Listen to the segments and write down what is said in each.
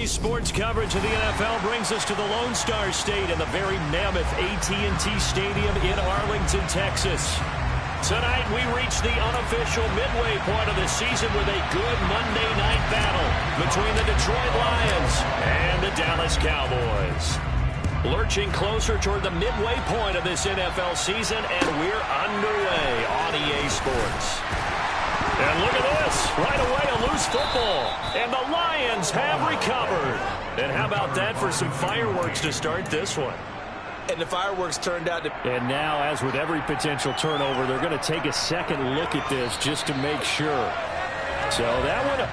Today's sports coverage of the NFL brings us to the Lone Star State in the very mammoth AT&T Stadium in Arlington, Texas. Tonight, we reach the unofficial midway point of the season with a good Monday night battle between the Detroit Lions and the Dallas Cowboys. Lurching closer toward the midway point of this NFL season, and we're underway on EA Sports. And look at this. Right away, a loose football. And the Lions have recovered. And how about that for some fireworks to start this one? And the fireworks turned out to... And now, as with every potential turnover, they're going to take a second look at this just to make sure. So that one...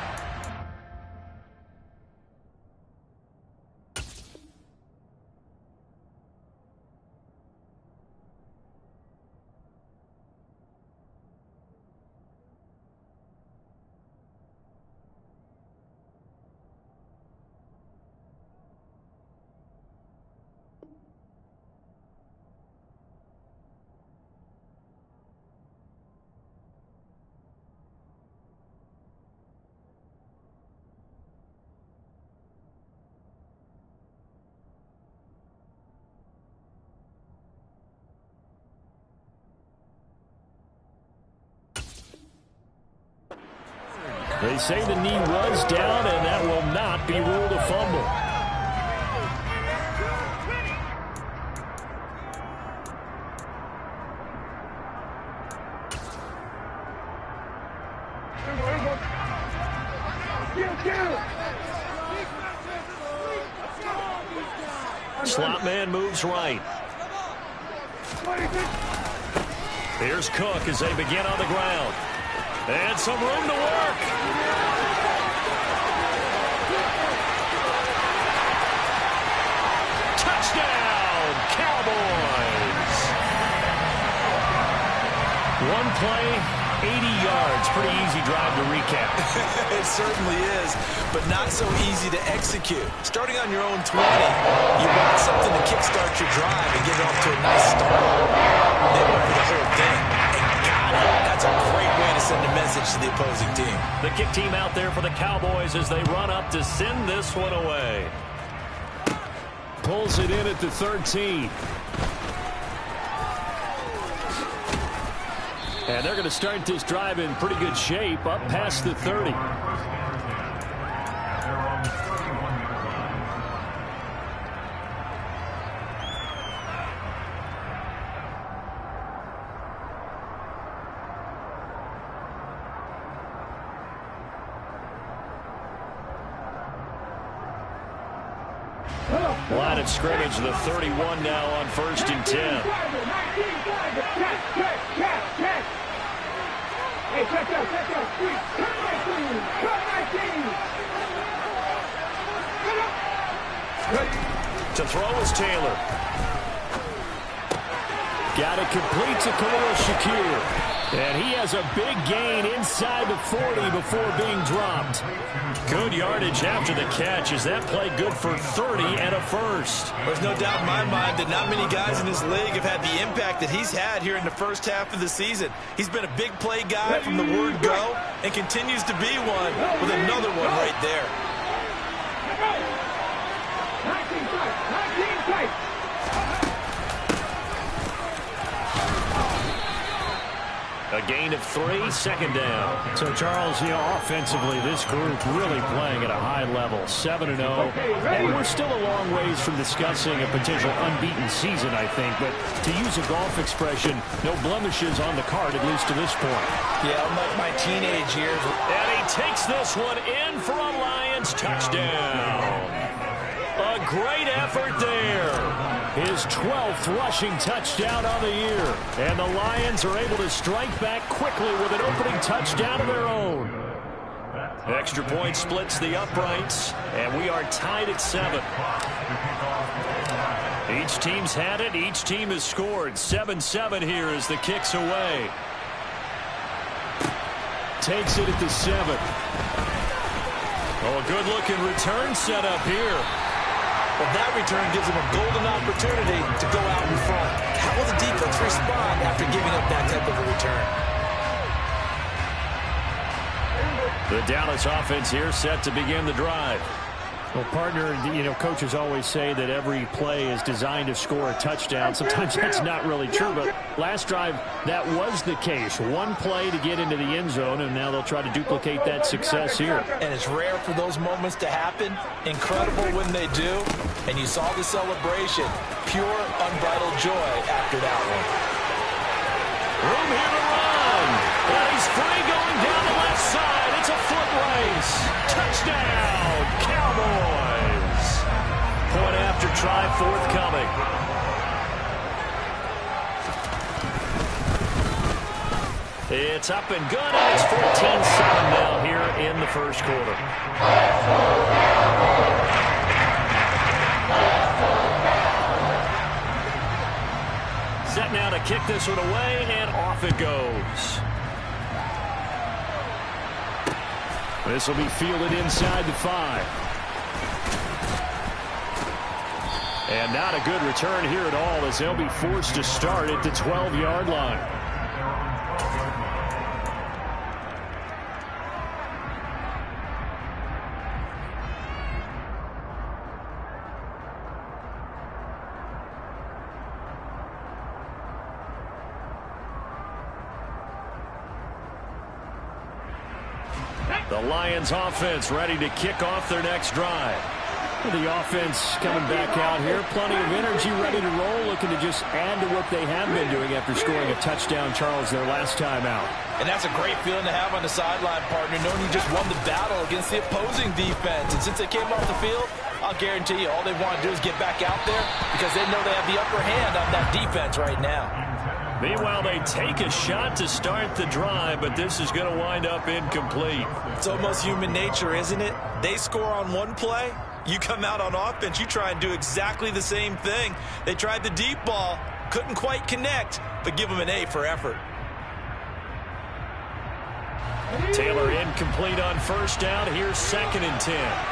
They say the knee was down, and that will not be ruled a fumble. Slot man moves right. Here's Cook as they begin on the ground. And some room to work. Touchdown, Cowboys. One play, 80 yards. Pretty easy drive to recap. It certainly is, but not so easy to execute. Starting on your own 20, you want something to kickstart your drive and get it off to a nice start. They went for the whole thing and got it. That's a great way to send a message to the opposing team. The kick team out there for the Cowboys as they run up to send this one away. Pulls it in at the 13. And they're going to start this drive in pretty good shape up past the 30. Line of scrimmage, the 31 now on 1st and 10. To throw is Taylor. Got it complete to Khalil Shakir. And he has a big gain inside the 40 before being dropped. Good yardage after the catch. Is that play good for 30 and a first? There's no doubt in my mind that not many guys in this league have had the impact that he's had here in the first half of the season. He's been a big play guy from the word go and continues to be one with another one right there. A gain of 3, second down. So, Charles, offensively, this group really playing at a high level, 7-0. And we're still a long ways from discussing a potential unbeaten season, I think. But to use a golf expression, no blemishes on the card, at least to this point. Yeah, unlike my teenage years. And he takes this one in for a Lions touchdown. A great effort there. His 12th rushing touchdown on the year. And the Lions are able to strike back quickly with an opening touchdown of their own. Extra point splits the uprights, and we are tied at 7. Each team's had it. Each team has scored. 7-7 here as the kick's away. Takes it at the 7. Oh, a good-looking return set up here. But that return gives him a golden opportunity to go out in front. How will the defense respond after giving up that type of a return? The Dallas offense here set to begin the drive. Well, partner, coaches always say that every play is designed to score a touchdown. Sometimes that's not really true, but last drive, that was the case. One play to get into the end zone, and now they'll try to duplicate that success here. And it's rare for those moments to happen. Incredible when they do. And you saw the celebration. Pure, unbridled joy after that one. Room here to run. And he's free going down the left side. It's a foot race. Touchdown, Cowboys. Point after try forthcoming. It's up and good, and it's 14-7 now here in the first quarter. Set now to kick this one away, and off it goes. This will be fielded inside the 5. And not a good return here at all, as they'll be forced to start at the 12-yard line. The Lions offense ready to kick off their next drive. The offense coming back out here. Plenty of energy, ready to roll, looking to just add to what they have been doing after scoring a touchdown, Charles, their last time out. And that's a great feeling to have on the sideline, partner, knowing you just won the battle against the opposing defense. And since they came off the field, I'll guarantee you all they want to do is get back out there because they know they have the upper hand on that defense right now. Meanwhile, they take a shot to start the drive, but this is going to wind up incomplete. It's almost human nature, isn't it? They score on one play. You come out on offense, you try and do exactly the same thing. They tried the deep ball, couldn't quite connect, but give them an A for effort. Taylor incomplete on first down. Here's 2nd and 10.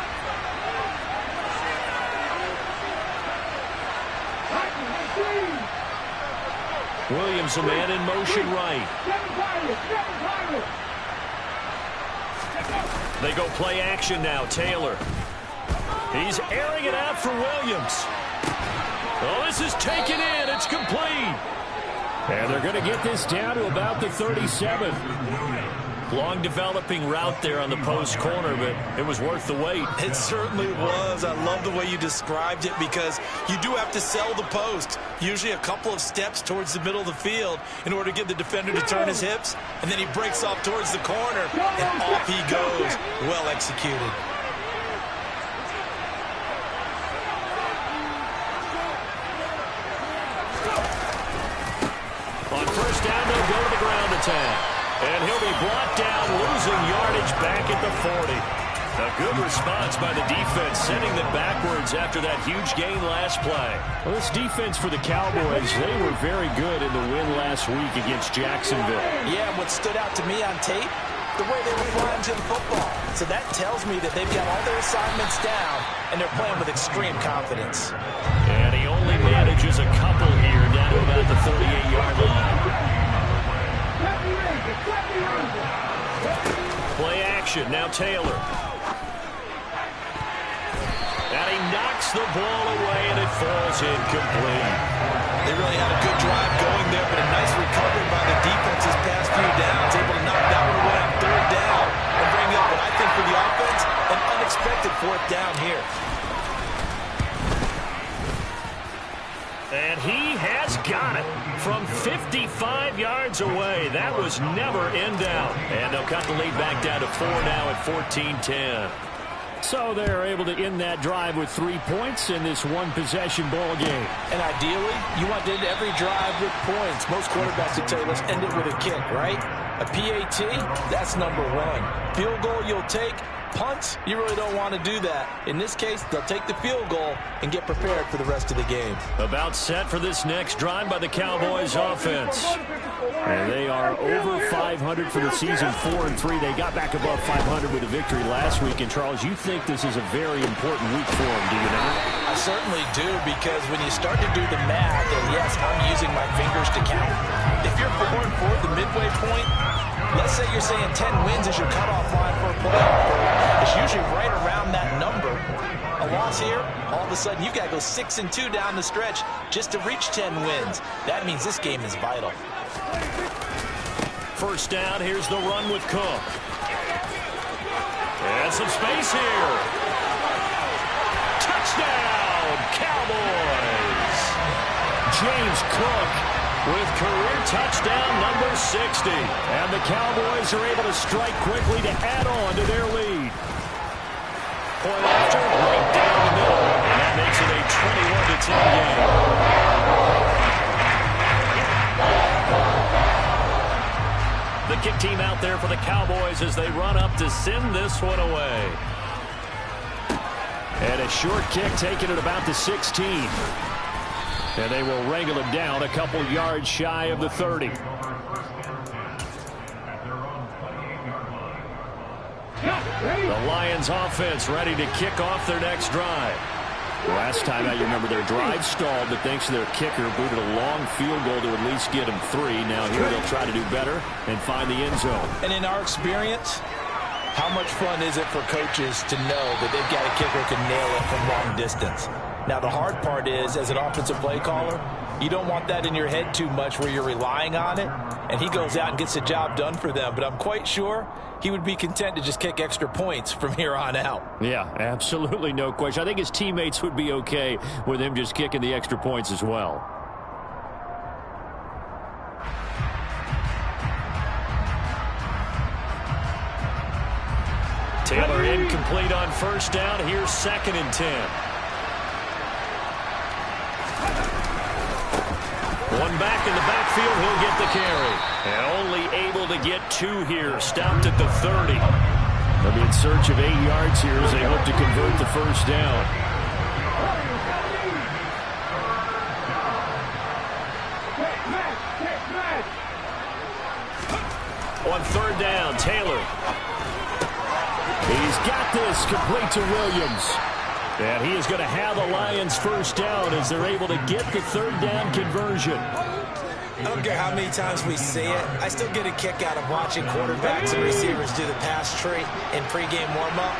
Williams, a man in motion right. They go play action now. Taylor. He's airing it out for Williams. Oh, this is taken in. It's complete. And they're going to get this down to about the 37. Long developing route there on the post corner, but it was worth the wait. It certainly was. I love the way you described it because you do have to sell the post. Usually a couple of steps towards the middle of the field in order to get the defender to turn his hips. And then he breaks off towards the corner, and off he goes. Well executed. On first down, they'll go to the ground attack. And he'll be brought down, losing yardage back at the 40. A good response by the defense, sending them backwards after that huge gain last play. Well, this defense for the Cowboys, they were very good in the win last week against Jacksonville. Yeah, what stood out to me on tape, the way they were flying to the football. So that tells me that they've got all their assignments down, and they're playing with extreme confidence. And he only manages a couple here down to about the 38-yard line. Play action, now Taylor. And he knocks the ball away, and it falls incomplete. They really had a good drive going there, but a nice recovery by the defense his past few downs, able to knock that one away on 3rd down and bring up what I think for the offense, an unexpected 4th down here. And he has got it from 55 yards away. That was never in doubt. And they'll cut the lead back down to 4 now at 14-10. So they're able to end that drive with 3 points in this one-possession ball game. And ideally, you want to end every drive with points. Most quarterbacks would tell you, let's end it with a kick, right? A PAT, that's number 1. Field goal you'll take. Punts, you really don't want to do that. In this case, they'll take the field goal and get prepared for the rest of the game. About set for this next drive by the Cowboys offense. And they are over 500 for the season, 4-3. They got back above 500 with a victory last week. And, Charles, you think this is a very important week for them, do you not? I certainly do, because when you start to do the math, and yes, I'm using my fingers to count. If you're 4-4 the midway point, let's say you're saying 10 wins is your cutoff line for a playoff berth. It's usually right around that number. A loss here, all of a sudden you've got to go 6-2 down the stretch just to reach 10 wins. That means this game is vital. First down, here's the run with Cook. And some space here. Touchdown, Cowboys. James Cook with career touchdown number 60. And the Cowboys are able to strike quickly to add on to their lead. Point after, right down the middle. And that makes it a 21-10 game. The kick team out there for the Cowboys as they run up to send this one away. And a short kick taken at about the 16. And they will wrangle him down a couple yards shy of the 30. The Lions offense ready to kick off their next drive. Last time out, you remember their drive stalled, but thanks to their kicker, booted a long field goal to at least get them 3. Now here they'll try to do better and find the end zone. And in our experience, how much fun is it for coaches to know that they've got a kicker who can nail it from long distance? Now, the hard part is, as an offensive play caller, you don't want that in your head too much where you're relying on it, and he goes out and gets the job done for them. But I'm quite sure he would be content to just kick extra points from here on out. Yeah, absolutely, no question. I think his teammates would be okay with him just kicking the extra points as well. Taylor incomplete on first down. Here's 2nd and 10. One back in the backfield, he'll get the carry. And only able to get 2 here, stopped at the 30. They'll be in search of 8 yards here as they hope to convert the first down. On 3rd down, Taylor. He's got this complete to Williams. And he is going to have the Lions first down as they're able to get the 3rd down conversion. I don't care how many times we see it. I still get a kick out of watching quarterbacks and receivers do the pass tree in pregame warm-up.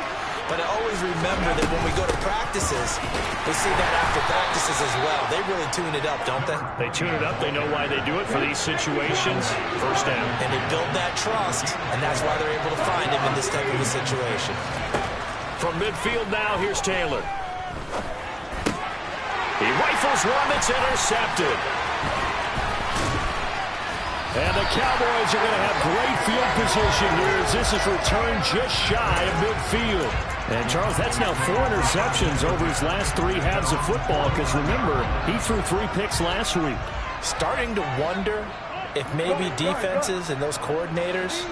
But I always remember that when we go to practices, we see that after practices as well. They really tune it up, don't they? They tune it up. They know why they do it for these situations. First down. And they build that trust, and that's why they're able to find him in this type of a situation. From midfield now, here's Taylor. He rifles one that's intercepted. And the Cowboys are going to have great field position here as this is returned just shy of midfield. And, Charles, that's now 4 interceptions over his last 3 halves of football because, remember, he threw 3 picks last week. Starting to wonder if maybe defenses and those coordinators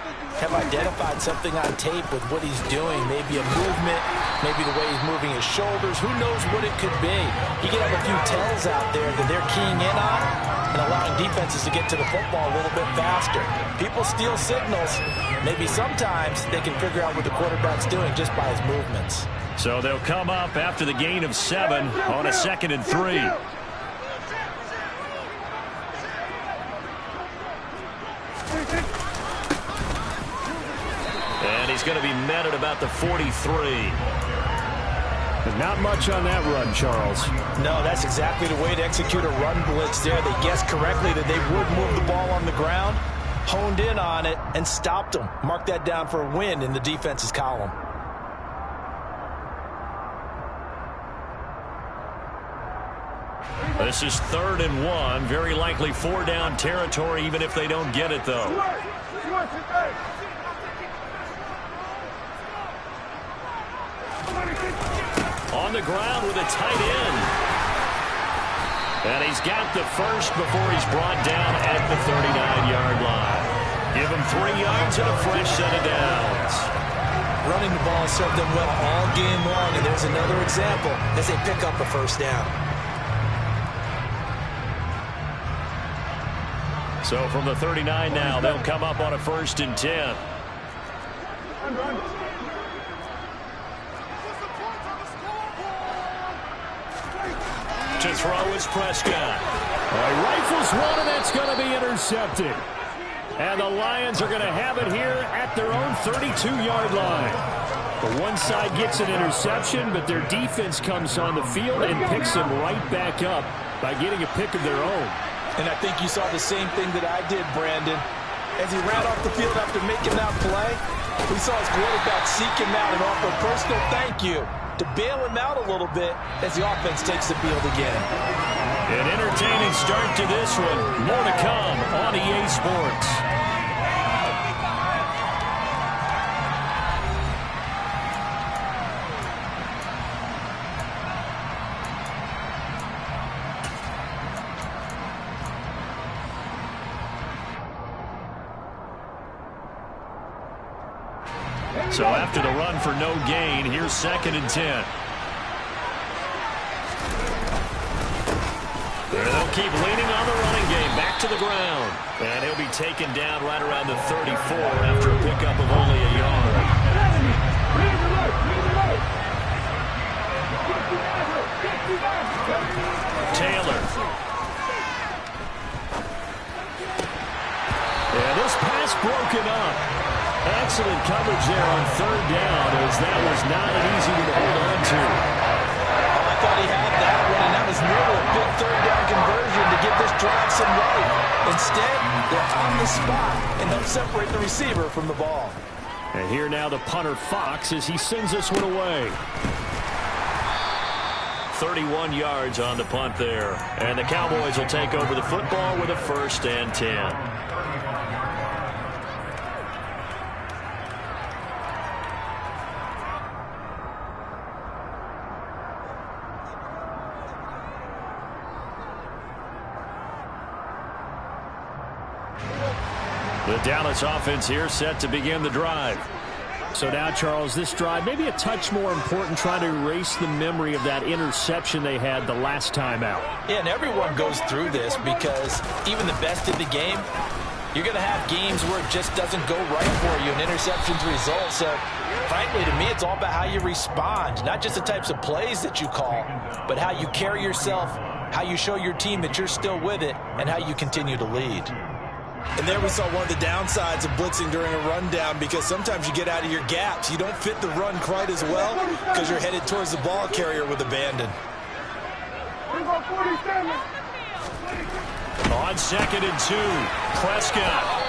have identified something on tape with what he's doing. Maybe a movement, maybe the way he's moving his shoulders. Who knows what it could be? He could have a few tells out there that they're keying in on and allowing defenses to get to the football a little bit faster. People steal signals. Maybe sometimes they can figure out what the quarterback's doing just by his movements. So they'll come up after the gain of 7 on a 2nd and 3. And he's going to be met at about the 43. Not much on that run, Charles. No, that's exactly the way to execute a run blitz there. They guessed correctly that they would move the ball on the ground, honed in on it, and stopped them. Mark that down for a win in the defense's column. This is 3rd and 1. Very likely 4-down territory, even if they don't get it, though. On the ground with a tight end. And he's got the first before he's brought down at the 39-yard line. Give him 3 yards and a fresh set of downs. Running the ball served them well all game long, and there's another example as they pick up a first down. So from the 39 now, they'll come up on a 1st and 10. To throw is Prescott. He rifles one, and that's going to be intercepted. And the Lions are going to have it here at their own 32-yard line. But one side gets an interception, but their defense comes on the field and picks them right back up by getting a pick of their own. And I think you saw the same thing that I did, Brandon. As he ran off the field after making that play, we saw his quarterback seek him out and offer a personal thank you to bail him out a little bit as the offense takes the field again. An entertaining start to this one. More to come on EA Sports. So after the run for no gain, here's 2nd and 10. They'll keep leaning on the running game. Back to the ground. And he'll be taken down right around the 34 after a pickup of only a yard. Taylor. Yeah, this pass broken up. Excellent coverage there on 3rd down, as that was not an easy one to hold on to. I thought he had that one, and that was nearly a big 3rd down conversion to give this drive some life. Instead, they're on the spot and help separate the receiver from the ball. And here now the punter Fox as he sends this one away. 31 yards on the punt there. And the Cowboys will take over the football with a 1st and 10. The Dallas offense here set to begin the drive. So now, Charles, this drive maybe a touch more important, trying to erase the memory of that interception they had the last time out. Yeah, and everyone goes through this because even the best in the game, you're going to have games where it just doesn't go right for you and interceptions result. So, frankly, to me, it's all about how you respond, not just the types of plays that you call, but how you carry yourself, how you show your team that you're still with it, and how you continue to lead. And there we saw one of the downsides of blitzing during a rundown, because sometimes you get out of your gaps. You don't fit the run quite as well because you're headed towards the ball carrier with abandon. On 2nd and 2, Prescott.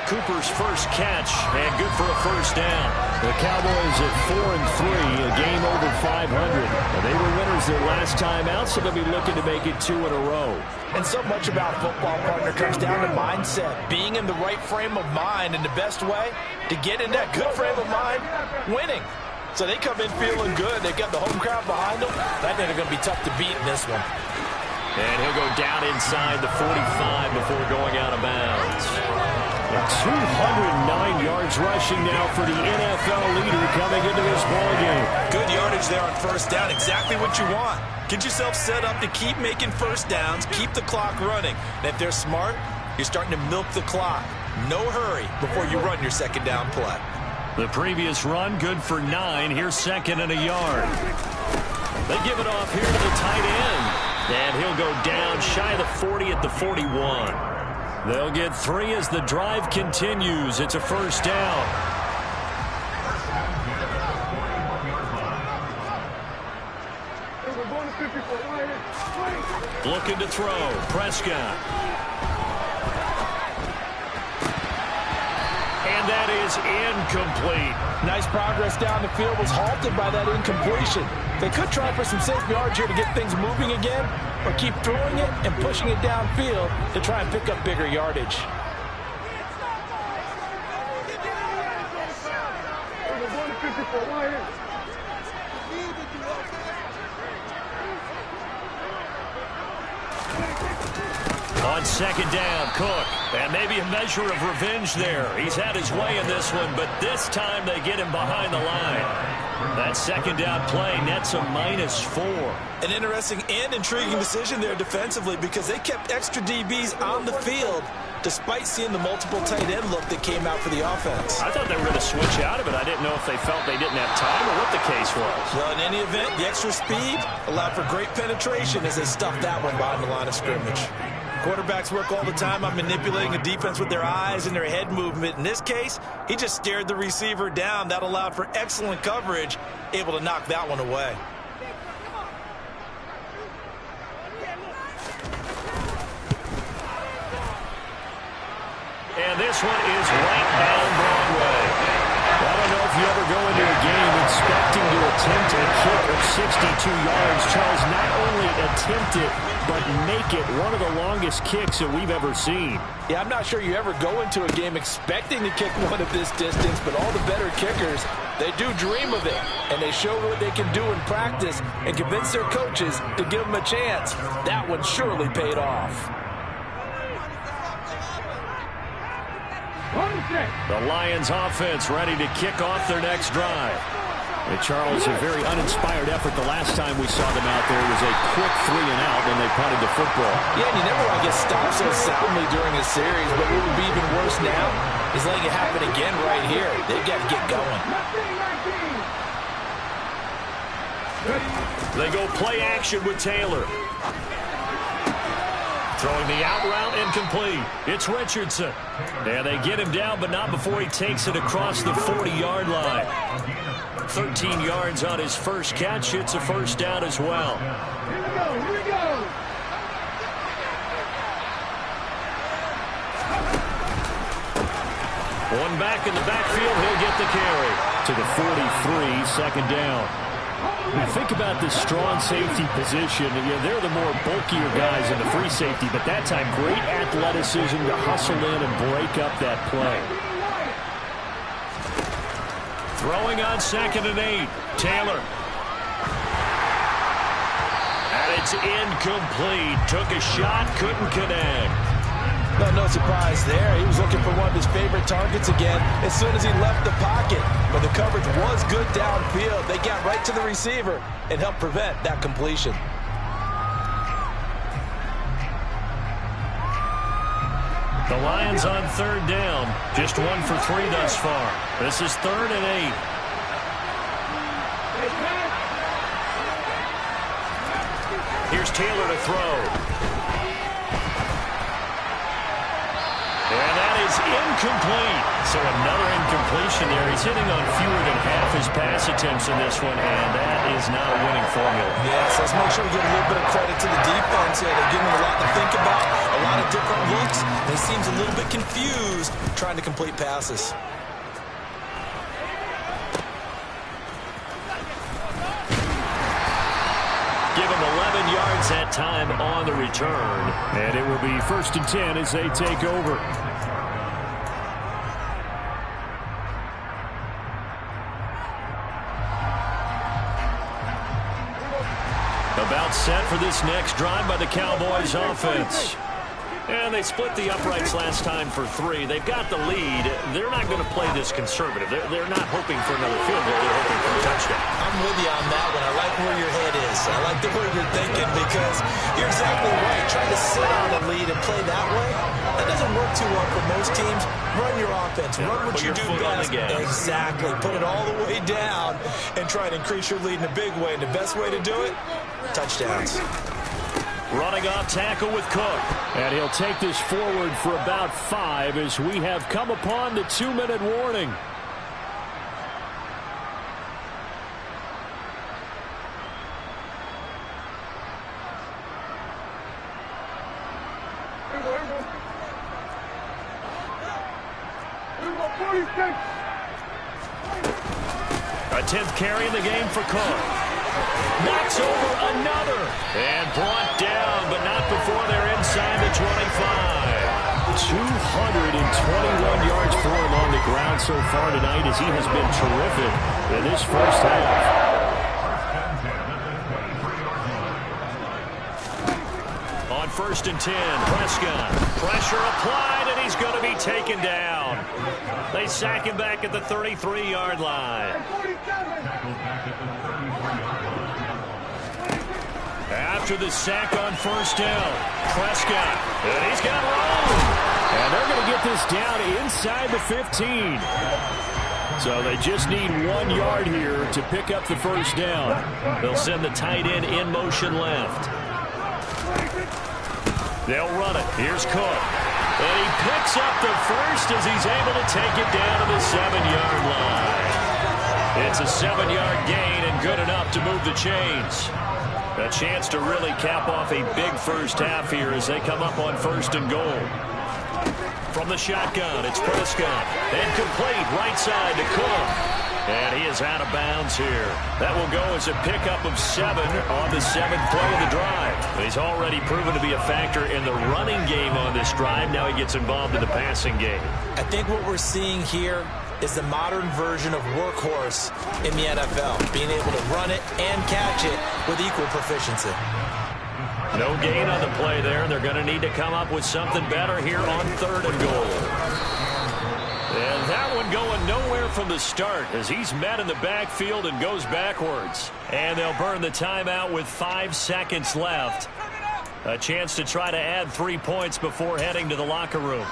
Cooper's first catch, and good for a 1st down. The Cowboys at 4-3, a game over 500. They were winners their last time out, so they'll be looking to make it 2 in a row. And so much about football, partner, comes down to mindset. Being in the right frame of mind, and the best way to get in that good frame of mind, winning. So they come in feeling good. They've got the home crowd behind them. I think they're going to be tough to beat in this one. And he'll go down inside the 45 before going out of bounds. 209 yards rushing now for the NFL leader coming into this ballgame. Good yardage there on 1st down. Exactly what you want. Get yourself set up to keep making 1st downs, keep the clock running. And if they're smart, you're starting to milk the clock. No hurry before you run your 2nd down play. The previous run, good for 9. Here's 2nd and a yard. They give it off here to the tight end. And he'll go down shy of the 40 at the 41. They'll get 3 as the drive continues. It's a 1st down. Looking to throw. Prescott. And that is incomplete. Nice progress down the field, was halted by that incompletion. They could try for some safe yards here to get things moving again, or keep throwing it and pushing it downfield to try and pick up bigger yardage. On 2nd down, Cook. And maybe a measure of revenge there. He's had his way in this one, but this time they get him behind the line. That 2nd down play nets a -4. An interesting and intriguing decision there defensively, because they kept extra DBs on the field despite seeing the multiple tight end look that came out for the offense. I thought they were going to switch out of it. I didn't know if they felt they didn't have time or what the case was. Well, in any event, the extra speed allowed for great penetration as they stuffed that one behind the line of scrimmage. Quarterbacks work all the time on manipulating a defense with their eyes and their head movement. In this case, he just stared the receiver down. That allowed for excellent coverage, able to knock that one away. And this one is right down Broadway. I don't know if you ever go into a game expecting to attempt a kick of 62 yards. Charles, not only attempt it, but make it one of the longest kicks that we've ever seen. Yeah, I'm not sure you ever go into a game expecting to kick one of this distance, but all the better kickers, they do dream of it, and they show what they can do in practice and convince their coaches to give them a chance. That one surely paid off. The Lions offense ready to kick off their next drive. And Charles, a very uninspired effort. The last time we saw them out there was a quick 3 and out when they punted the football. Yeah, and you never want to get stopped so soundly during a series, but what would be even worse now is letting it happen again right here. They've got to get going. They go play action with Taylor. Throwing the out route incomplete. It's Richardson. And they get him down, but not before he takes it across the 40-yard line. 13 yards on his first catch. It's a first down as well. Here we go. One back in the backfield. He'll get the carry. To the 43, second down. You think about this strong safety position. They're the more bulkier guys in the free safety, but that time great athleticism to hustle in and break up that play. Throwing on 2nd and 8. Taylor. And it's incomplete. Took a shot, couldn't connect. No surprise there. He was looking for one of his favorite targets again as soon as he left the pocket. But the coverage was good downfield. They got right to the receiver and helped prevent that completion. The Lions on 3rd down. Just 1 for 3 thus far. This is 3rd and 8. Here's Taylor to throw. And that is incomplete. So another incompletion there. He's hitting on fewer than half his pass attempts in this one, and that is not a winning formula. Yes, let's make sure we give a little bit of credit to the defense here. They're giving him a lot to think about, a lot of different looks. And he seems a little bit confused trying to complete passes. Give him 11 yards that time on the return. And it will be 1st and 10 as they take over. About set for this next drive by the Cowboys offense. And they split the uprights last time for 3. They've got the lead. They're not going to play this conservative. They're not hoping for another field goal. They're hoping for a touchdown. I'm with you on that one. I like where your head is. I like the way you're thinking because you're exactly right. Trying to sit on a lead and play that way, that doesn't work too well for most teams. Run your offense. Run what you do best. Exactly. Put it all the way down and try to increase your lead in a big way. And the best way to do it, touchdowns. Running off tackle with Cook. And he'll take this forward for about 5 as we have come upon the 2-minute warning. A 10th carry in the game for Cook. Knocks over another. And brought down, but not before they're inside the 25. 221 yards for him on the ground so far tonight as he has been terrific in this first half. On 1st and 10, Prescott. Pressure applied, and he's going to be taken down. They sack him back at the 33-yard line. After the sack on 1st down, Prescott, and he's got room. And they're going to get this down inside the 15. So they just need 1 yard here to pick up the 1st down. They'll send the tight end in motion left. They'll run it. Here's Cook. And he picks up the first as he's able to take it down to the 7-yard line. It's a 7-yard gain and good enough to move the chains. A chance to really cap off a big first half here as they come up on 1st and goal. From the shotgun, it's Prescott. And complete right side to Cook. And he is out of bounds here. That will go as a pickup of 7 on the 7th play of the drive. He's already proven to be a factor in the running game on this drive. Now he gets involved in the passing game. I think what we're seeing here is the modern version of workhorse in the NFL, being able to run it and catch it with equal proficiency. No gain on the play there, and they're going to need to come up with something better here on 3rd and goal. And that one going nowhere from the start as he's met in the backfield and goes backwards. And they'll burn the timeout with 5 seconds left. A chance to try to add 3 points before heading to the locker room.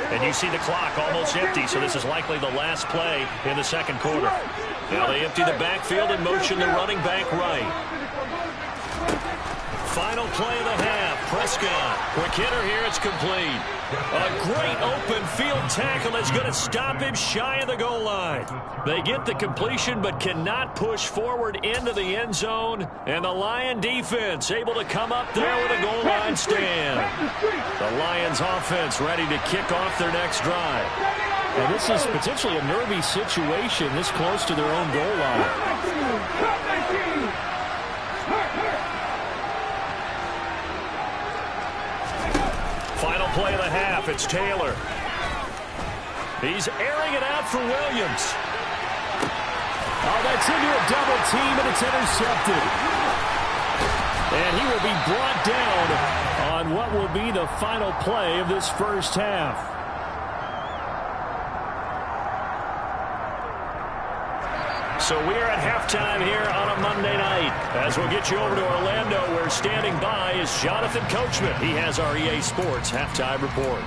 And you see the clock almost empty, so this is likely the last play in the 2nd quarter. Now they empty the backfield and motion the running back right. Final play of the half. Prescott. Quick hitter here. It's complete. A great open field tackle is going to stop him shy of the goal line. They get the completion but cannot push forward into the end zone. And the Lion defense able to come up there with a goal line stand. The Lions offense ready to kick off their next drive. And this is potentially a nervy situation this close to their own goal line. Final play of the half. It's Taylor. He's airing it out for Williams. Oh, that's into a double team, and it's intercepted. And he will be brought down on what will be the final play of this first half. So we are at halftime here on a Monday night. As we'll get you over to Orlando, where standing by is Jonathan Coachman. He has our EA Sports halftime report.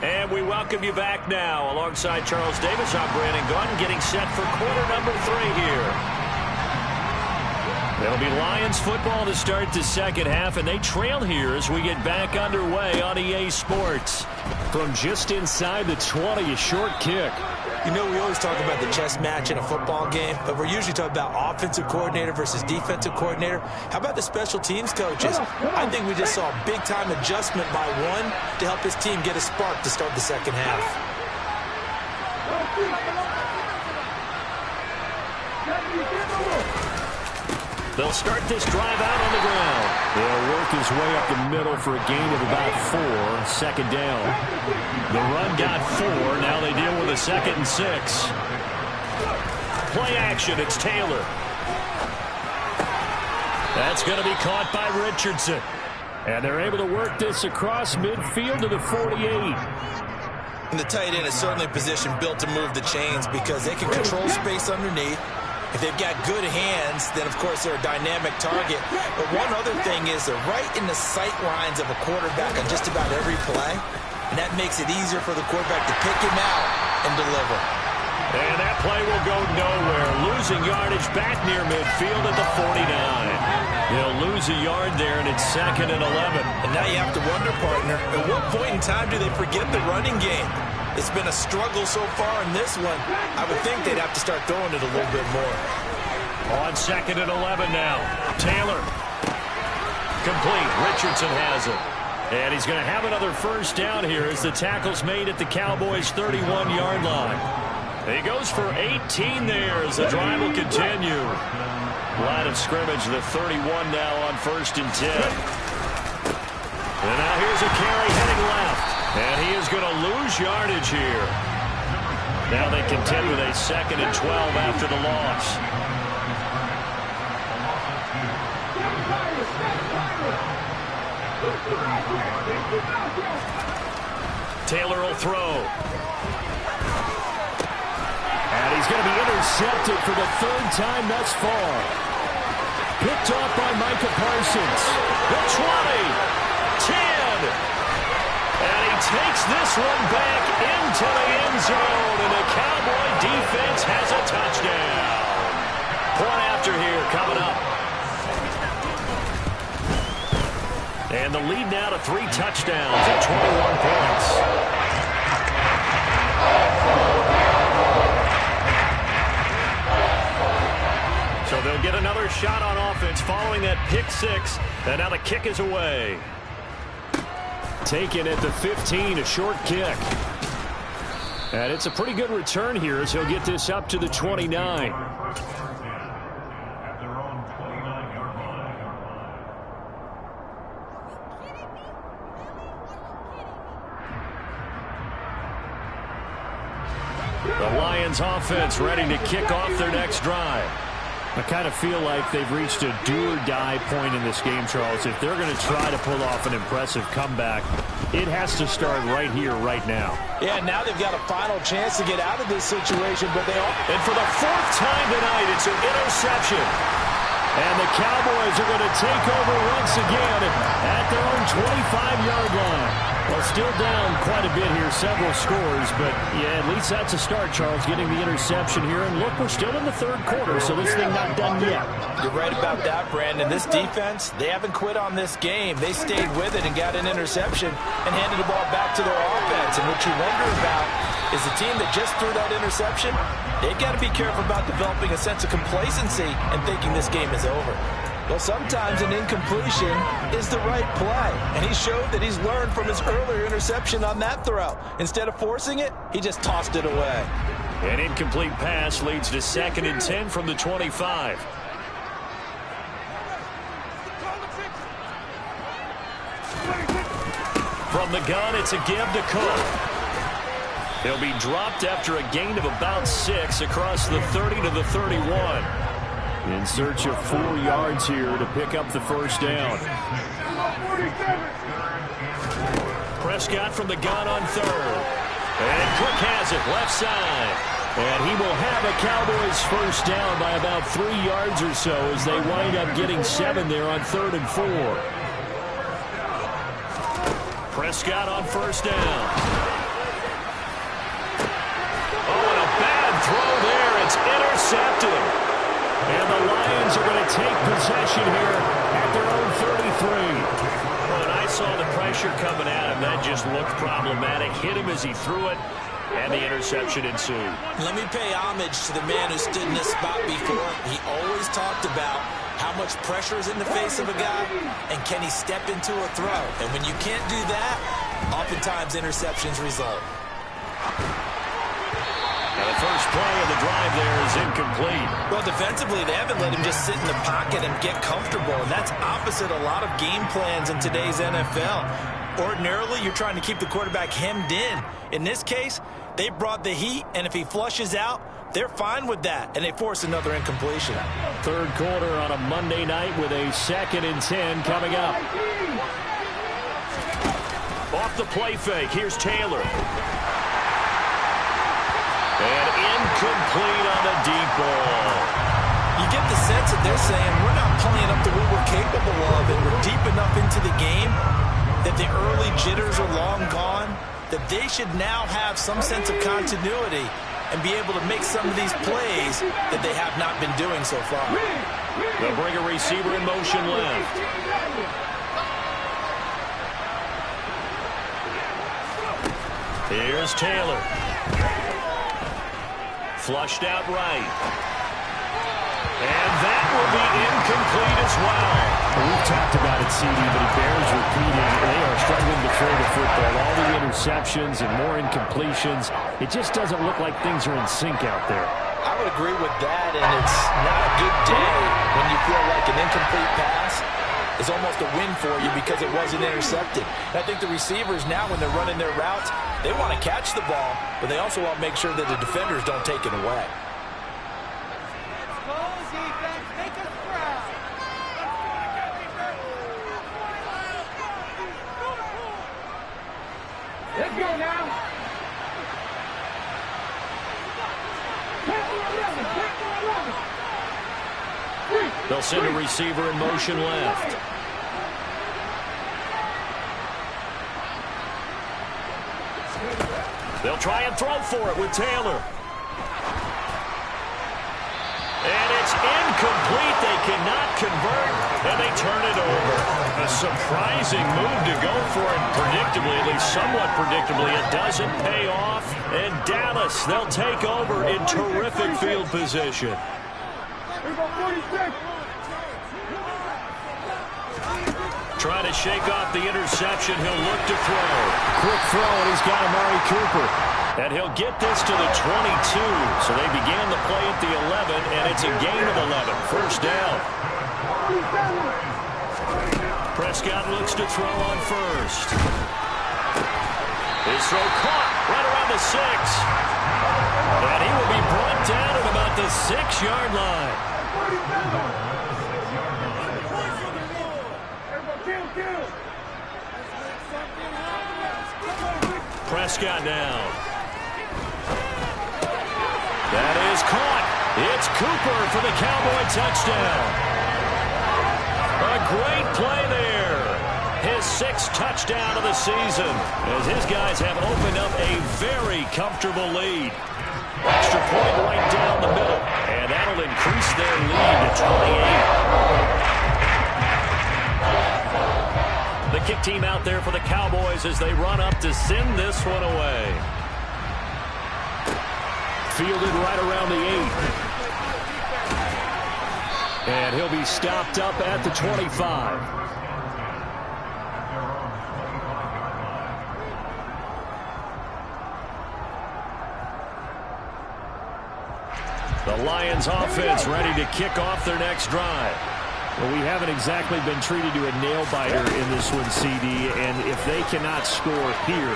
And we welcome you back now. Alongside Charles Davis, I'm Brandon Gordon, getting set for quarter number 3 here. It'll be Lions football to start the second half, and they trail here as we get back underway on EA Sports. From just inside the 20, a short kick. You know, we always talk about the chess match in a football game, but we're usually talking about offensive coordinator versus defensive coordinator. How about the special teams coaches? I think we just saw a big-time adjustment by one to help his team get a spark to start the second half. They'll start this drive out on the ground. They'll work his way up the middle for a gain of about 4. Second down. The run got 4. Now they deal with a 2nd and 6. Play action. It's Taylor. That's going to be caught by Richardson. And they're able to work this across midfield to the 48. And the tight end is certainly a position built to move the chains because they can control space underneath. If they've got good hands, then, of course, they're a dynamic target. But one other thing is they're right in the sight lines of a quarterback on just about every play. And that makes it easier for the quarterback to pick him out and deliver. And that play will go nowhere. Losing yardage back near midfield at the 49. They'll lose a yard there, and it's 2nd and 11. And now you have to wonder, partner, at what point in time do they forget the running game? It's been a struggle so far in this one. I would think they'd have to start throwing it a little bit more. On 2nd and 11 now. Taylor. Complete. Richardson has it. And he's going to have another first down here as the tackle's made at the Cowboys' 31-yard line. He goes for 18 there as the drive will continue. Line of scrimmage, the 31 now on 1st and 10. And now here's a carry heading left. And he is going to lose yardage here. Now they contend with a 2nd and 12 after the loss. Taylor will throw. And he's going to be intercepted for the 3rd time thus far. Picked off by Micah Parsons. The 20. 10. And he takes this one back into the end zone, and the Cowboy defense has a touchdown. Point after here coming up. And the lead now to 3 touchdowns at 21 points. So they'll get another shot on offense following that pick 6, and now the kick is away. Taken at the 15, a short kick. And it's a pretty good return here as he'll get this up to the 29. The Lions offense ready to kick off their next drive. I kind of feel like they've reached a do-or-die point in this game, Charles. If they're going to try to pull off an impressive comeback, it has to start right here, right now. Yeah, now they've got a final chance to get out of this situation, but they all... And for the 4th time tonight, it's an interception. And the Cowboys are going to take over once again at their own 25-yard line. Well, still down quite a bit here, several scores, but yeah, at least that's a start, Charles, getting the interception here. And look, we're still in the 3rd quarter, so this thing not done yet. You're right about that, Brandon. This defense, they haven't quit on this game. They stayed with it and got an interception and handed the ball back to their offense. And what you wonder about is the team that just threw that interception, they've got to be careful about developing a sense of complacency and thinking this game is over. Well, sometimes an incompletion is the right play, and he showed that he's learned from his earlier interception on that throw. Instead of forcing it, he just tossed it away. An incomplete pass leads to 2nd and 10 from the 25. From the gun, it's a give to Cook. He'll be dropped after a gain of about 6 across the 30 to the 31. In search of 4 yards here to pick up the first down. Prescott from the gun on 3rd. And Cook has it left side. And he will have a Cowboys first down by about 3 yards or so as they wind up getting 7 there on 3rd and 4. Prescott on first down. Oh, and a bad throw there. It's intercepted. And the Lions are going to take possession here at their own 33. When I saw the pressure coming at him, that just looked problematic. Hit him as he threw it, and the interception ensued. Let me pay homage to the man who stood in this spot before. He always talked about how much pressure is in the face of a guy, and can he step into a throw. And when you can't do that, oftentimes interceptions result. And the first play of the drive there is incomplete. Well, defensively, they haven't let him just sit in the pocket and get comfortable, and that's opposite a lot of game plans in today's NFL. Ordinarily, you're trying to keep the quarterback hemmed in. In this case, they brought the heat, and if he flushes out, they're fine with that, and they force another incompletion. 3rd quarter on a Monday night with a 2nd and 10 coming up. Off the play fake, here's Taylor. And incomplete on the deep ball. You get the sense that they're saying we're not playing up to what we're capable of, and we're deep enough into the game that the early jitters are long gone, that they should now have some sense of continuity and be able to make some of these plays that they have not been doing so far. They'll bring a receiver in motion left. Here's Taylor. Flushed out right. And that will be incomplete as well. We've talked about it, CD, but it bears repeating. They are struggling to throw the football. All the interceptions and more incompletions. It just doesn't look like things are in sync out there. I would agree with that, and it's not a good day when you feel like an incomplete pass is almost a win for you because it wasn't intercepted. And I think the receivers now, when they're running their routes, they want to catch the ball, but they also want to make sure that the defenders don't take it away. Let's go now. They'll send a receiver in motion left. They'll try and throw for it with Taylor. And it's incomplete. They cannot convert, and they turn it over. A surprising move to go for it. Predictably, at least somewhat predictably, it doesn't pay off. And Dallas, they'll take over in terrific field position. Trying to shake off the interception. He'll look to throw. Quick throw, and he's got Amari Cooper. And he'll get this to the 22. So they began the play at the 11, and it's a gain of 11. First down. Prescott looks to throw on first. His throw caught right around the 6. And he will be brought down at about the 6-yard line. Prescott now. That is caught. It's Cooper for the Cowboy touchdown. A great play there. His 6th touchdown of the season as his guys have opened up a very comfortable lead. Extra point right down the middle, and that'll increase their lead to 28. The kick team out there for the Cowboys as they run up to send this one away. Fielded right around the 8. And he'll be stopped up at the 25. The Lions offense ready to kick off their next drive. Well, we haven't exactly been treated to a nail-biter in this one, CD, and if they cannot score here,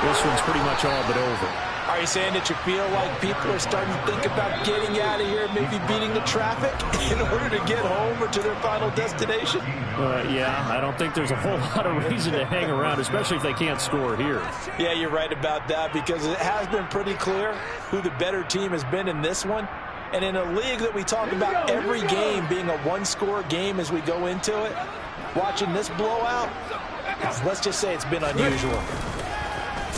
this one's pretty much all but over. Are you saying that you feel like people are starting to think about getting out of here, maybe beating the traffic in order to get home or to their final destination? Yeah, I don't think there's a whole lot of reason to hang around, especially if they can't score here. Yeah, you're right about that because it has been pretty clear who the better team has been in this one. And in a league that we talk about every game being a one-score game as we go into it, watching this blowout, let's just say it's been unusual.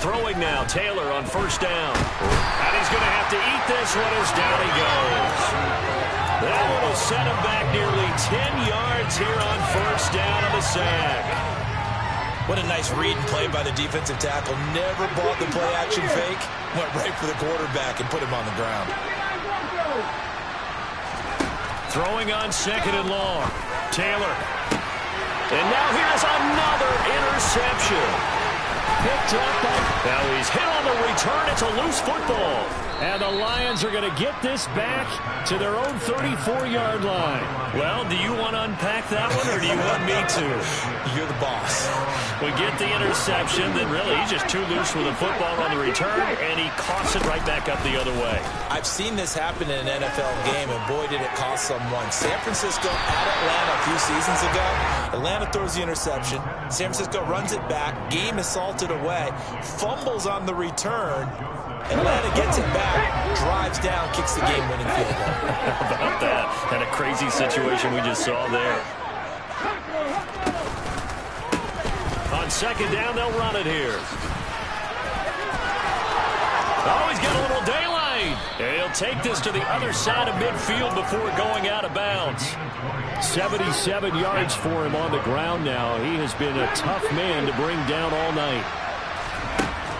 Throwing now, Taylor on first down. And he's going to have to eat this one as down he goes. That one will set him back nearly 10 yards here on first down on the sack. What a nice read and play by the defensive tackle. Never bought the play-action fake. Went right for the quarterback and put him on the ground. Throwing on second and long. Taylor. And now here's another interception. Picked up by... Now he's hit on the return. It's a loose football. And the Lions are going to get this back to their own 34-yard line. Well, do you want to unpack that one, or do you want me to? You're the boss. We get the interception, then really he's just too loose with the football on the return, and he coughs it right back up the other way. I've seen this happen in an NFL game, and boy, did it cost someone. San Francisco at Atlanta a few seasons ago. Atlanta throws the interception. San Francisco runs it back. Game is salted away. Fumbles on the return. Atlanta gets it back, drives down, kicks the game-winning field goal. How about that? And a crazy situation we just saw there. On second down, they'll run it here. Oh, he's got a little daylight. And he'll take this to the other side of midfield before going out of bounds. 77 yards for him on the ground now. He has been a tough man to bring down all night.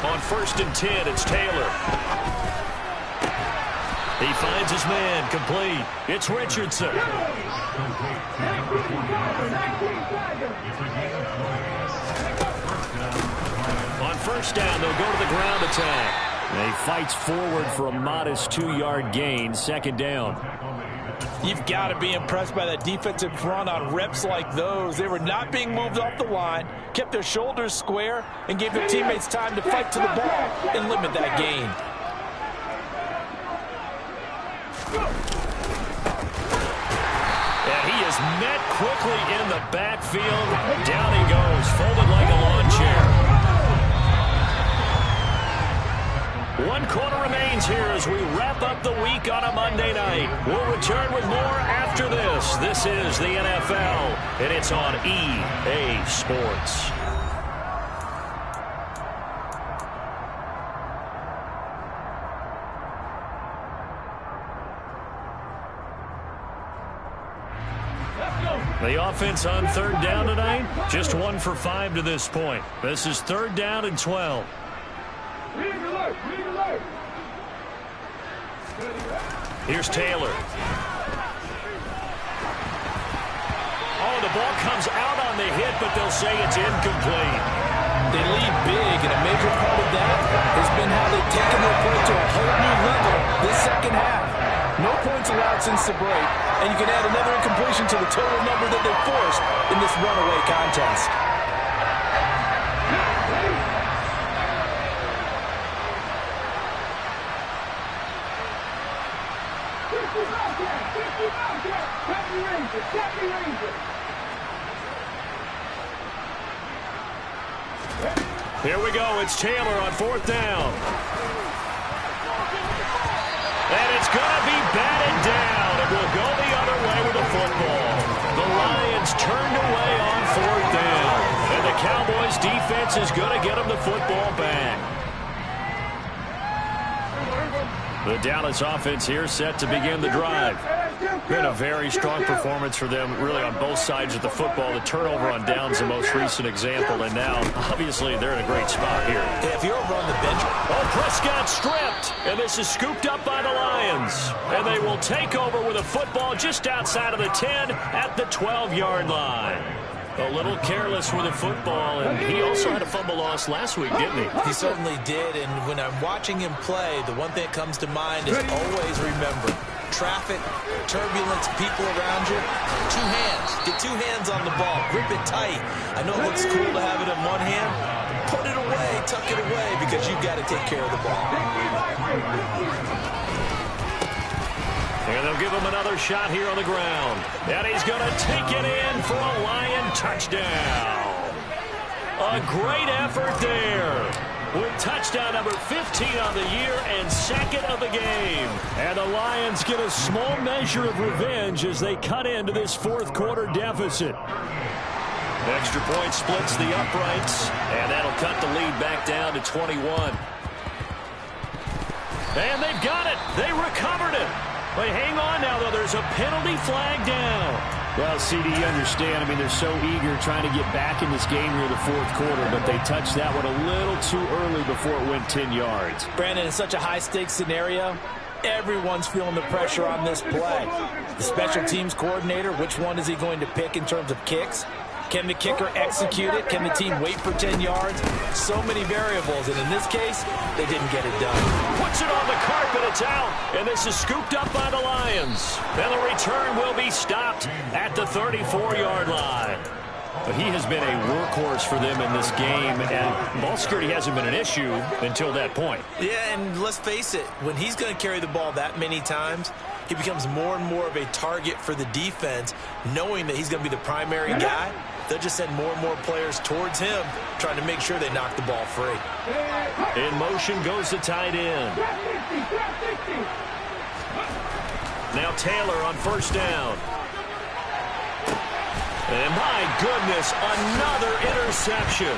On first and 10, it's Taylor. He finds his man, complete. It's Richardson. On first down, they'll go to the ground attack. And he fights forward for a modest 2-yard gain, second down. You've got to be impressed by that defensive front on reps like those. They were not being moved off the line, kept their shoulders square, and gave their teammates time to fight to the ball and limit that gain. And he is met quickly in the backfield. Down he goes, folded like a lawn chair. 1 quarter remains here as we wrap up the week on a Monday night. We'll return with more after this. This is the NFL, and it's on EA Sports. The offense on third down tonight, just 1 for 5 to this point. This is 3rd down and 12. Here's Taylor. Oh, the ball comes out on the hit, but they'll say it's incomplete. They lead big, and a major part of that has been how they've taken their play to a whole new level this second half. No points allowed since the break, and you can add another incompletion to the total number that they forced in this runaway contest. Here we go. It's Taylor on 4th down. And it's going to be batted down. It will go the other way with the football. The Lions turned away on 4th down. And the Cowboys defense is going to get them the football back. The Dallas offense here set to begin the drive. Been a very strong performance for them, really, on both sides of the football. The turnover on downs, the most recent example, and now, obviously, they're in a great spot here. Yeah, if you're over on the bench. Oh, Prescott stripped, and this is scooped up by the Lions. And they will take over with a football just outside of the 10 at the 12-yard line. A little careless with the football, and he also had a fumble loss last week, didn't he? He certainly did, and when I'm watching him play, the one thing that comes to mind is always remember, traffic, turbulence, people around you, 2 hands. Get 2 hands on the ball. Grip it tight. I know it looks cool to have it in one hand. Put it away, tuck it away, because you've got to take care of the ball. And they'll give him another shot here on the ground. And he's going to take it in for a Lion touchdown. A great effort there. With touchdown number 15 on the year and 2nd of the game. And the Lions get a small measure of revenge as they cut into this 4th quarter deficit. Extra point splits the uprights, and that'll cut the lead back down to 21. And they've got it. They recovered it. But hang on now, though. There's a penalty flag down. Well, CD, you understand. I mean, they're so eager trying to get back in this game here in the 4th quarter, but they touched that one a little too early before it went 10 yards. Brandon, in such a high-stakes scenario, everyone's feeling the pressure on this play. The special teams coordinator, which one is he going to pick in terms of kicks? Can the kicker execute it? Can the team wait for 10 yards? So many variables, and in this case, they didn't get it done. Puts it on the carpet, it's out, and this is scooped up by the Lions. And the return will be stopped at the 34-yard line. But he has been a workhorse for them in this game, and ball security hasn't been an issue until that point. Yeah, and let's face it, when he's going to carry the ball that many times, he becomes more and more of a target for the defense, knowing that he's going to be the primary guy. They'll just send more and more players towards him, trying to make sure they knock the ball free. In motion goes the tight end. Now Taylor on 1st down. And my goodness, another interception.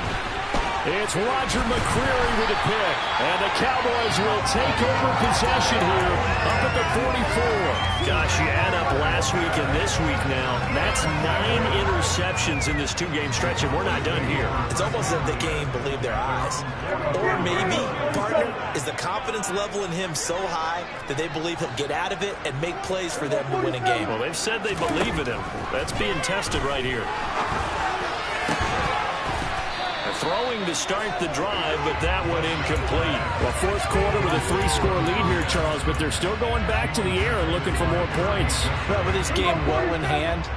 It's Roger McCreary with a pick. And the Cowboys will take over possession here up at the 44. Gosh, you add up last week and this week now. That's 9 interceptions in this 2-game stretch, and we're not done here. It's almost as if they can't even believe their eyes. Or maybe, partner, is the confidence level in him so high that they believe he'll get out of it and make plays for them to win a game. Well, they've said they believe in him. That's being tested right here. Throwing to start the drive, but that one incomplete. Well, 4th quarter with a 3-score lead here, Charles, but they're still going back to the air and looking for more points. Well, with this game well in hand,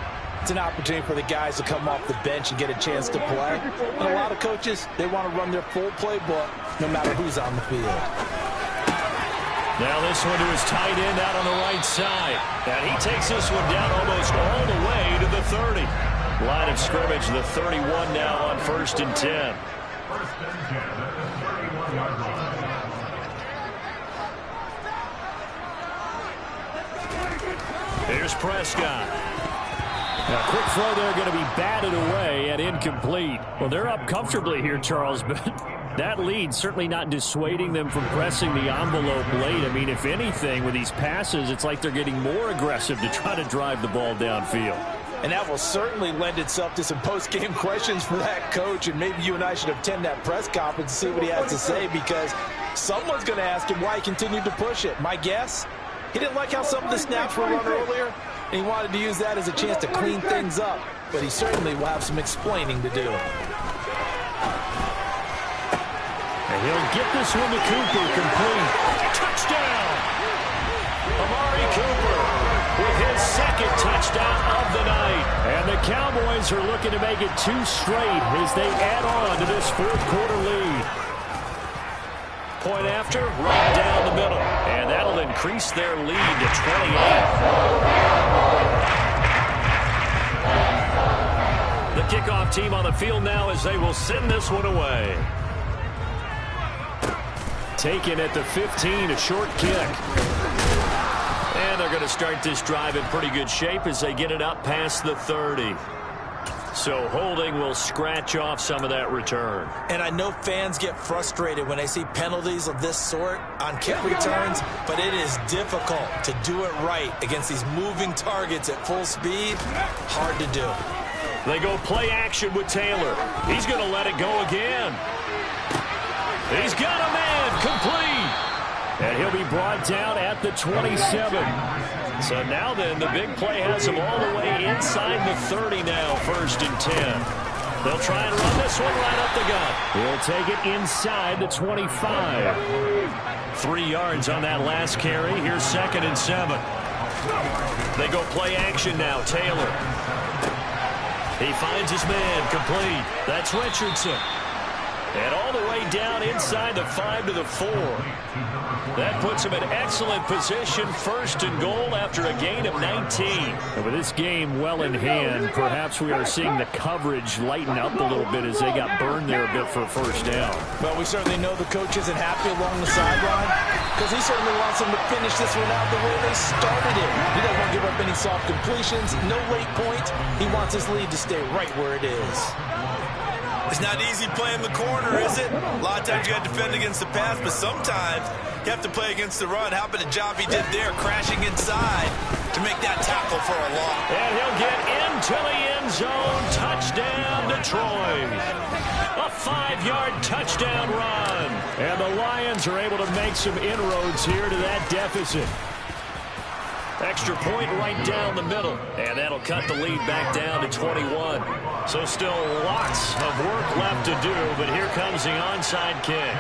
it's an opportunity for the guys to come off the bench and get a chance to play. And a lot of coaches, they want to run their full playbook no matter who's on the field. Now this one to his tight end out on the right side. And he takes this one down almost all the way to the 30. Line of scrimmage, the 31 now on 1st and 10. Here's Prescott. Now, quick throw there going to be batted away and incomplete. Well, they're up comfortably here, Charles, but that lead certainly not dissuading them from pressing the envelope late. I mean, if anything, with these passes, it's like they're getting more aggressive to try to drive the ball downfield. And that will certainly lend itself to some post-game questions for that coach, and maybe you and I should attend that press conference and see what he has to say, because someone's going to ask him why he continued to push it. My guess, he didn't like how some of the snaps were run earlier, and he wanted to use that as a chance to clean things up, but he certainly will have some explaining to do. And he'll get this one to Cooper, complete. Touchdown! Amari Cooper with his second touchdown of the night. And the Cowboys are looking to make it 2 straight as they add on to this fourth-quarter lead. Point after, right down the middle. And that'll increase their lead to 28. The kickoff team on the field now as they will send this one away. Taken at the 15, a short kick. And they're going to start this drive in pretty good shape as they get it up past the 30. So holding will scratch off some of that return. And I know fans get frustrated when they see penalties of this sort on kick returns, but it is difficult to do it right against these moving targets at full speed. Hard to do. They go play action with Taylor. He's going to let it go again. He's got a man, complete. And he'll be brought down at the 27. So now then, the big play has him all the way inside the 30 now, 1st and 10. They'll try and run this one right up the gut. He'll take it inside the 25. 3 yards on that last carry. Here's 2nd and 7. They go play action now, Taylor. He finds his man, complete. That's Richardson. And all the way down inside the 5 to the 4. That puts him in excellent position, 1st and goal after a gain of 19. And with this game well in hand, perhaps we are seeing the coverage lighten up a little bit as they got burned there a bit for a 1st down. Well, we certainly know the coach isn't happy along the sideline, because he certainly wants them to finish this one out the way they started it. He doesn't want to give up any soft completions, no late points. He wants his lead to stay right where it is. It's not easy playing the corner, is it? A lot of times you got to defend against the pass, but sometimes you have to play against the run. How about the job he did there, crashing inside to make that tackle for a loss. And he'll get into the end zone. Touchdown, Detroit. A 5-yard touchdown run. And the Lions are able to make some inroads here to that deficit. Extra point right down the middle. And that'll cut the lead back down to 21. So still lots of work left to do, but here comes the onside kick.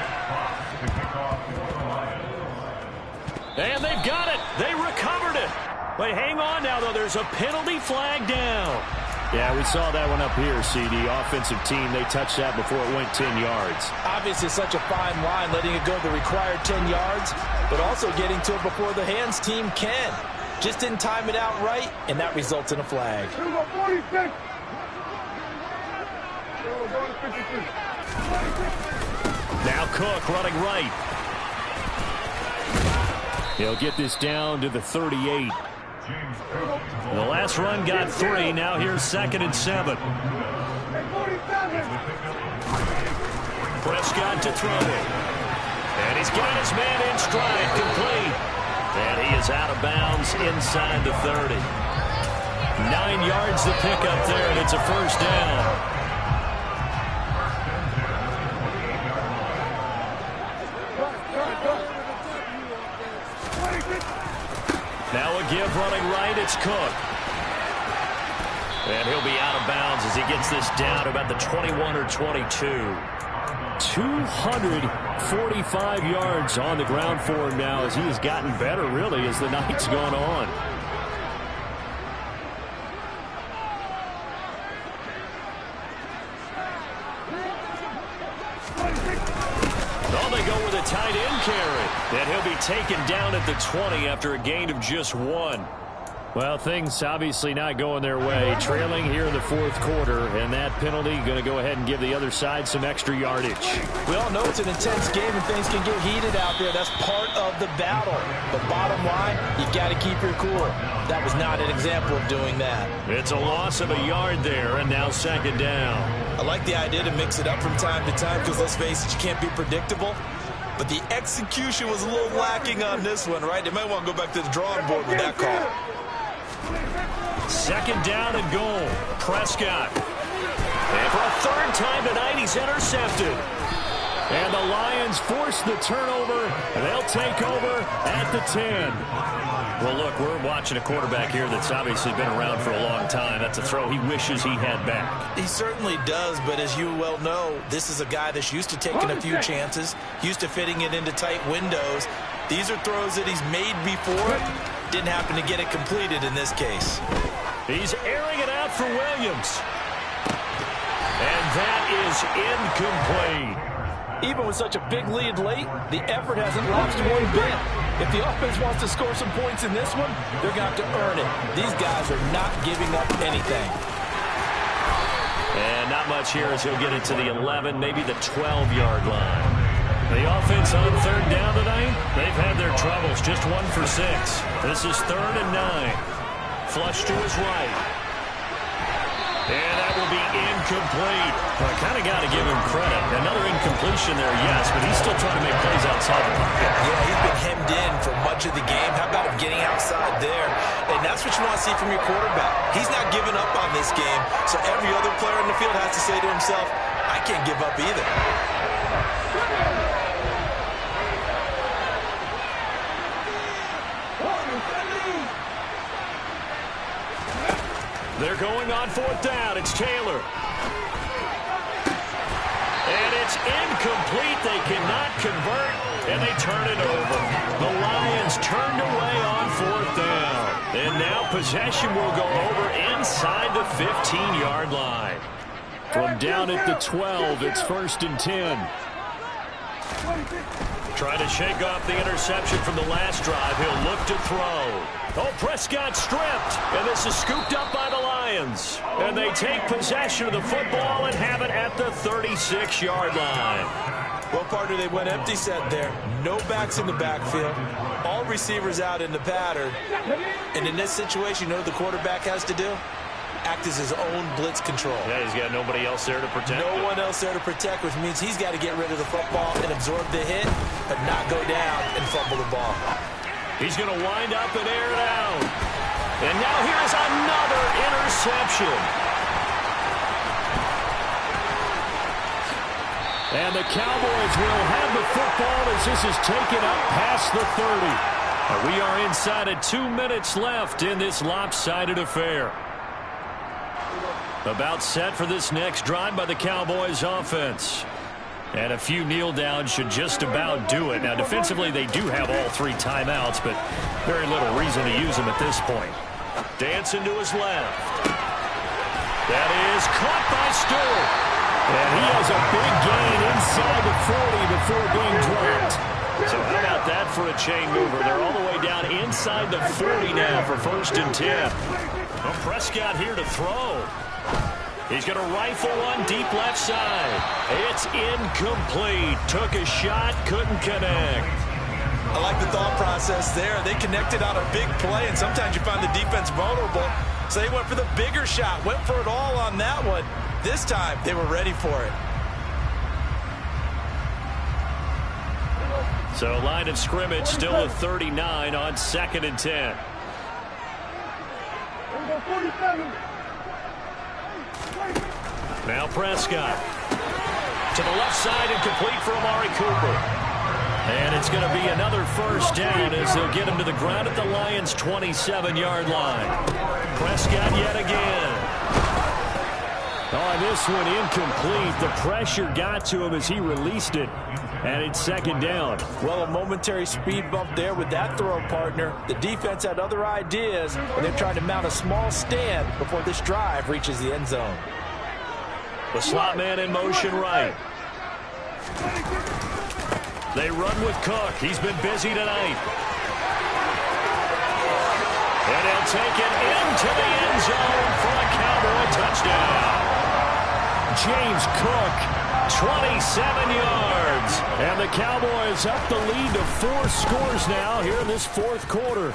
And they've got it. They recovered it. Wait, hang on now, though. There's a penalty flag down. Yeah, we saw that one up here, CD. Offensive team, they touched that before it went 10 yards. Obviously, such a fine line, letting it go the required 10 yards, but also getting to it before the hands team can. Just didn't time it out right, and that results in a flag. Now Cook running right. He'll get this down to the 38. The last run got 3. Now here's 2nd and 7. Prescott to throw it. And he's got his man in stride, complete. And he is out of bounds inside the 30. 9 yards to pick up there, and it's a 1st down. Now a give running right, it's Cook. And he'll be out of bounds as he gets this down to about the 21 or 22. 245 yards on the ground for him now as he has gotten better, really, as the night's gone on. Oh, they go with a tight end carry. And he'll be taken down at the 20 after a gain of just 1. Well, things obviously not going their way. Trailing here in the 4th quarter, and that penalty going to go ahead and give the other side some extra yardage. We all know it's an intense game and things can get heated out there. That's part of the battle. But bottom line, you got to keep your cool. That was not an example of doing that. It's a loss of a yard there, and now 2nd down. I like the idea to mix it up from time to time because, let's face it, you can't be predictable. But the execution was a little lacking on this one, right? They might want to go back to the drawing board with that call. Second down and goal. Prescott. And for a third time tonight, he's intercepted. And the Lions force the turnover, and they'll take over at the 10. Well, look, we're watching a quarterback here that's obviously been around for a long time. That's a throw he wishes he had back. He certainly does, but as you well know, this is a guy that's used to taking a few chances, used to fitting it into tight windows. These are throws that he's made before. Didn't happen to get it completed in this case. He's airing it out for Williams. And that is incomplete. Even with such a big lead late, the effort hasn't lapsed one bit. If the offense wants to score some points in this one, they're going to have to earn it. These guys are not giving up anything. And not much here as he'll get it to the 11, maybe the 12-yard line. The offense on third down tonight, they've had their troubles, just 1 for 6. This is 3rd and 9. Flush to his right. And that will be incomplete. Well, I kind of got to give him credit. Another incompletion there, yes, but he's still trying to make plays outside the pocket. Yeah, he's been hemmed in for much of the game. How about him getting outside there? And that's what you want to see from your quarterback. He's not giving up on this game, so every other player in the field has to say to himself, I can't give up either. They're going on 4th down. It's Taylor. And it's incomplete. They cannot convert, and they turn it over. The Lions turned away on 4th down. And now possession will go over inside the 15-yard line. From down at the 12, it's 1st and 10. Trying to shake off the interception from the last drive. He'll look to throw. Oh, Prescott stripped. And this is scooped up by the Lions. And they take possession of the football and have it at the 36-yard line. Well, partner, they went empty set there. No backs in the backfield. All receivers out in the pattern. And in this situation, you know what the quarterback has to do? Act as his own blitz control. Yeah, he's got nobody else there to protect. No one else there to protect, which means he's got to get rid of the football and absorb the hit, but not go down and fumble the ball. He's going to wind up and air it out. And now here's another interception. And the Cowboys will have the football as this is taken up past the 30. And we are inside of 2 minutes left in this lopsided affair. About set for this next drive by the Cowboys offense. And a few kneel downs should just about do it. Now, defensively, they do have all 3 timeouts, but very little reason to use them at this point. Dancing to his left. That is caught by Stewart. And he has a big gain inside the 40 before being dropped. So how about that for a chain mover? They're all the way down inside the 40 now for 1st and 10. Well, Prescott here to throw. He's going to rifle one deep left side. It's incomplete. Took a shot, couldn't connect. I like the thought process there. They connected on a big play, and sometimes you find the defense vulnerable. So they went for the bigger shot, went for it all on that one. This time, they were ready for it. So line of scrimmage still at 39 on 2nd and 10. Now Prescott. To the left side and complete for Amari Cooper. And it's going to be another 1st down as they'll get him to the ground at the Lions' 27-yard line. Prescott yet again. Oh, this one incomplete. The pressure got to him as he released it. And it's 2nd down. Well, a momentary speed bump there with that throw, partner. The defense had other ideas, and they're trying to mount a small stand before this drive reaches the end zone. The slot man in motion right. They run with Cook. He's been busy tonight. And he'll take it into the end zone for a Cowboy touchdown. James Cook, 27 yards. And the Cowboys up the lead to 4 scores now here in this 4th quarter.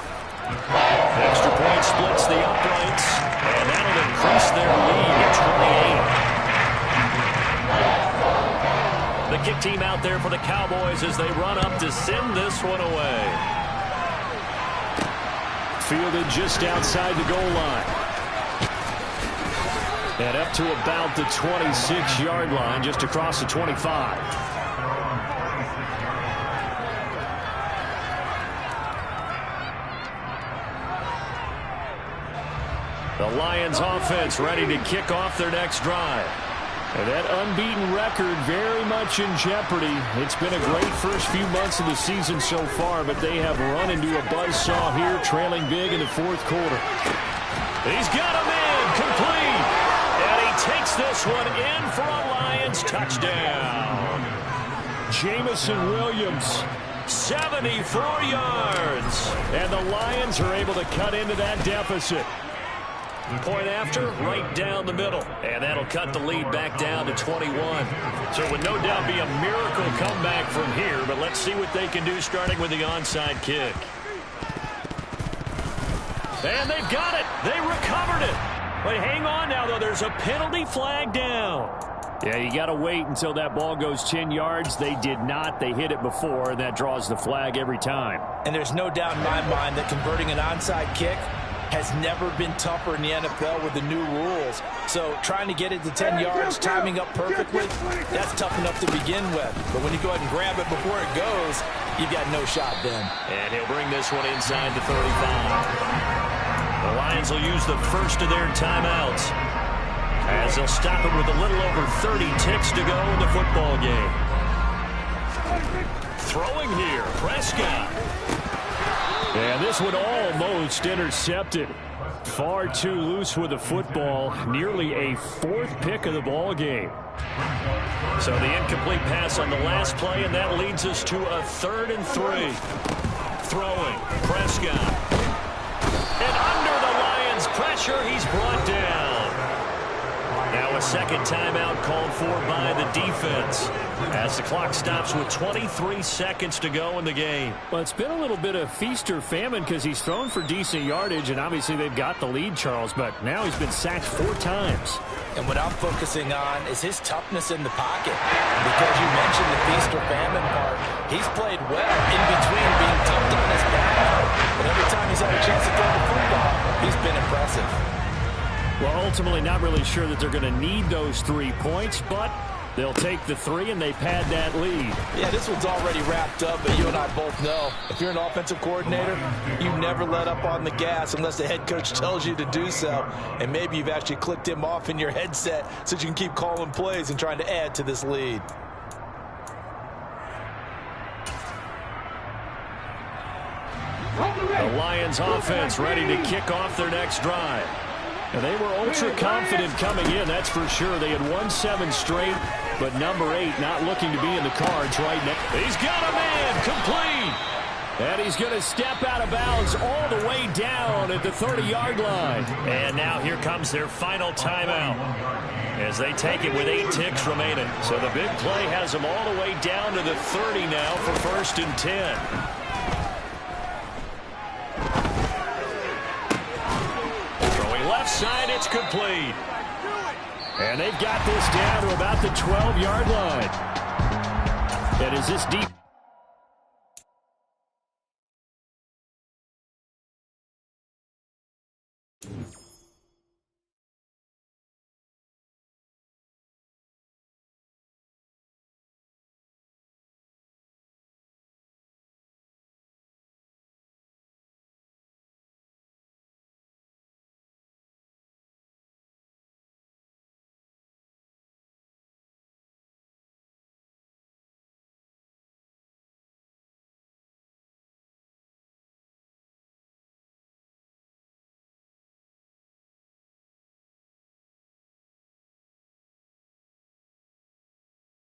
Extra point splits the uprights, and that'll increase their lead to 28. The kick team out there for the Cowboys as they run up to send this one away. Fielded just outside the goal line. And up to about the 26-yard line, just across the 25. The Lions offense ready to kick off their next drive. And that unbeaten record very much in jeopardy. It's been a great first few months of the season so far, but they have run into a buzzsaw here, trailing big in the fourth quarter. He's got him in, complete. And he takes this one in for a Lions touchdown. Jamison Williams, 74 yards. And the Lions are able to cut into that deficit. Point after, right down the middle. And that'll cut the lead back down to 21. So it would no doubt be a miracle comeback from here, but let's see what they can do starting with the onside kick. And they've got it. They recovered it. But hang on now, though. There's a penalty flag down. Yeah, you got to wait until that ball goes 10 yards. They did not. They hit it before, and that draws the flag every time. And there's no doubt in my mind that converting an onside kick has never been tougher in the NFL with the new rules. So trying to get it to 10 yards, timing up perfectly, that's tough enough to begin with. But when you go ahead and grab it before it goes, you've got no shot then. And he'll bring this one inside the 35. The Lions will use the first of their timeouts as they'll stop it with a little over 30 ticks to go in the football game. Throwing here, Prescott. And this one almost intercepted. Far too loose with the football. Nearly a fourth pick of the ball game. So the incomplete pass on the last play, and that leads us to a 3rd and 3. Throwing, Prescott. And under the Lions' pressure, he's brought down. Now a second timeout called for by the defense as the clock stops with 23 seconds to go in the game. Well, it's been a little bit of feast or famine because he's thrown for decent yardage, and obviously they've got the lead, Charles, but now he's been sacked 4 times. And what I'm focusing on is his toughness in the pocket. Because you mentioned the feast or famine part, he's played well in between being dumped on his back. But every time he's had a chance to throw the football, he's been impressive. Well, ultimately not really sure that they're going to need those 3 points, but they'll take the 3 and they pad that lead. Yeah, this one's already wrapped up, but you and I both know if you're an offensive coordinator, you never let up on the gas unless the head coach tells you to do so. And maybe you've actually clicked him off in your headset so you can keep calling plays and trying to add to this lead. The Lions offense ready to kick off their next drive. And they were ultra-confident coming in, that's for sure. They had won 7 straight, but number 8 not looking to be in the cards right now. He's got a man, complete. And he's going to step out of bounds all the way down at the 30-yard line. And now here comes their final timeout as they take it with 8 ticks remaining. So the big play has them all the way down to the 30 now for 1st and 10. Left side, it's complete. And they've got this down to about the 12-yard line. And is this deep?